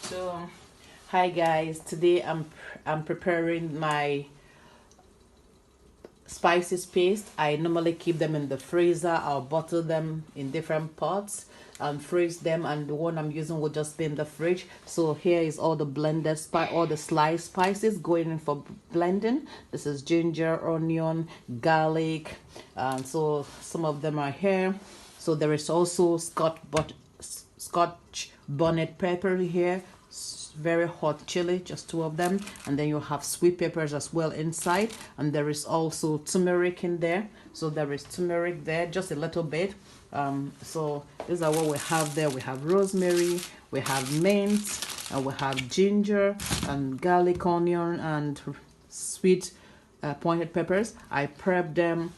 So, hi guys. Today I'm preparing my spices paste. I normally keep them in the freezer. I'll bottle them in different pots and freeze them, and the one I'm using will just be in the fridge. So here is all the blended all the sliced spices going in for blending. This is ginger, onion, garlic, and so some of them are here. So there is also Scotch bonnet pepper here, very hot chili, just two of them, and then you have sweet peppers as well inside, and there is also turmeric in there. So there is turmeric there, just a little bit. So these are what we have there. We have rosemary, we have mint, and we have ginger and garlic, onion, and sweet pointed peppers. I prep them,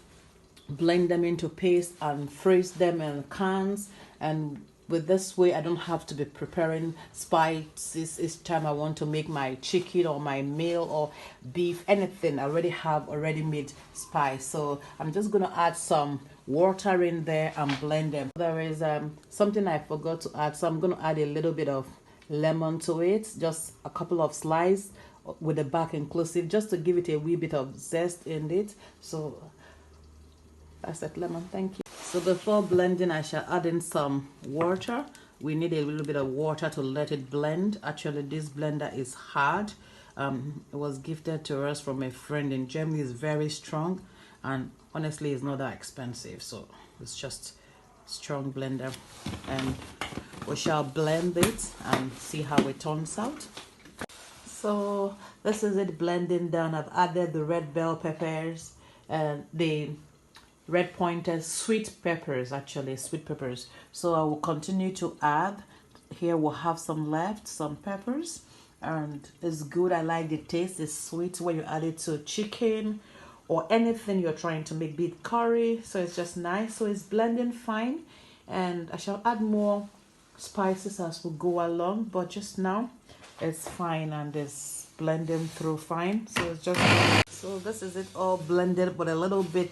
blend them into paste, and freeze them in cans. And with this way, I don't have to be preparing spices each time I want to make my chicken or my meal or beef, anything. I already have already made spice. So I'm just gonna add some water in there and blend them. There is something I forgot to add, so I'm gonna add a little bit of lemon to it, just a couple of slices with the back inclusive, just to give it a wee bit of zest in it. So that's it, lemon. Thank you. So before blending, I shall add in some water. We need a little bit of water to let it blend. Actually, this blender is hard. It was gifted to us from a friend in Germany. It's very strong, and honestly, it's not that expensive. So it's just strong blender, and we shall blend it and see how it turns out. So this is it blending down. I've added the red bell peppers and the red pointed sweet peppers, actually sweet peppers. So I will continue to add. Here we'll have some left, some peppers, and it's good. I like the taste. It's sweet when you add it to chicken or anything you're trying to make, be it curry. So it's just nice. So it's blending fine, and I shall add more spices as we go along, but just now it's fine and it's blending through fine. So it's just, so this is it all blended, but a little bit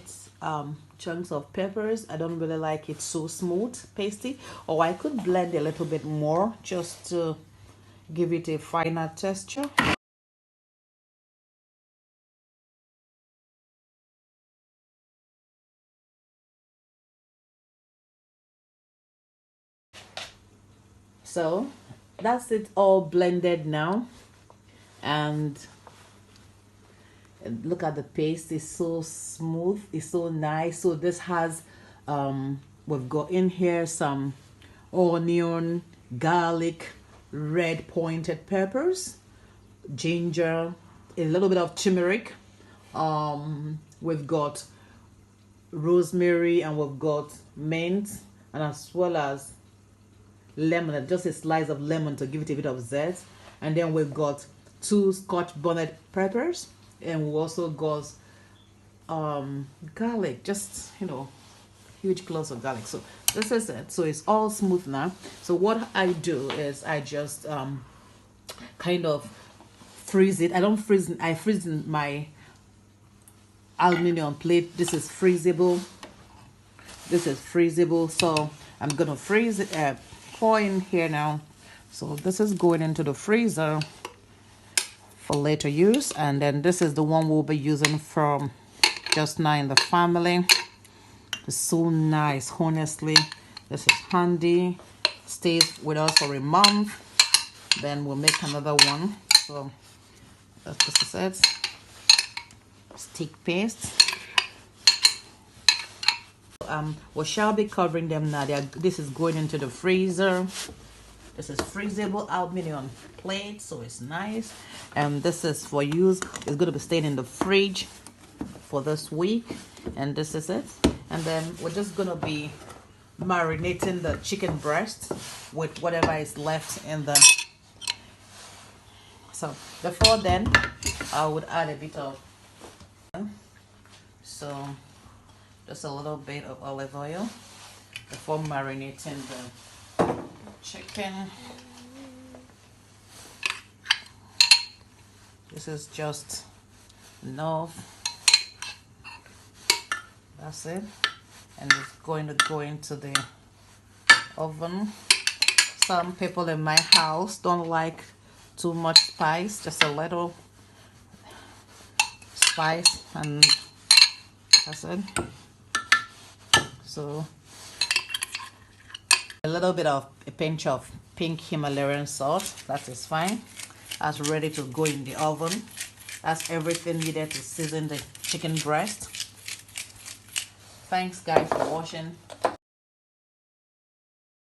chunks of peppers. I don't really like it so smooth, pasty, or I could blend a little bit more just to give it a finer texture. So that's it all blended now, and look at the paste. It's so smooth, it's so nice. So this has we've got in here some onion, garlic, red pointed peppers, ginger, a little bit of turmeric, we've got rosemary, and we've got mint, and as well as lemon, just a slice of lemon to give it a bit of zest. And then we've got two Scotch bonnet peppers, and we also got garlic, just huge cloves of garlic. So this is it. So it's all smooth now. So what I do is I just kind of freeze it. I don't freeze it, I freeze in my aluminum plate. This is freezable. So I'm gonna freeze it, pour in here now. So this is going into the freezer for later use, and then this is the one we'll be using from just now in the family. It's so nice, honestly. This is handy, stays with us for a month, then we'll make another one. So this is it. Stick paste. We shall be covering them now. This is going into the freezer. This is freezable aluminum plate, so it's nice. And this is for use. It's going to be staying in the fridge for this week. And this is it. And then we're just going to be marinating the chicken breast with whatever is left in the. So before then, I would add a bit of. So just a little bit of olive oil before marinating the chicken. This is just enough. That's it. And it's going to go into the oven. some people in my house don't like too much spice, just a little spice, and that's it. So a little bit of a pinch of pink Himalayan salt, that is fine. That's ready to go in the oven. That's everything needed to season the chicken breast. Thanks guys for watching.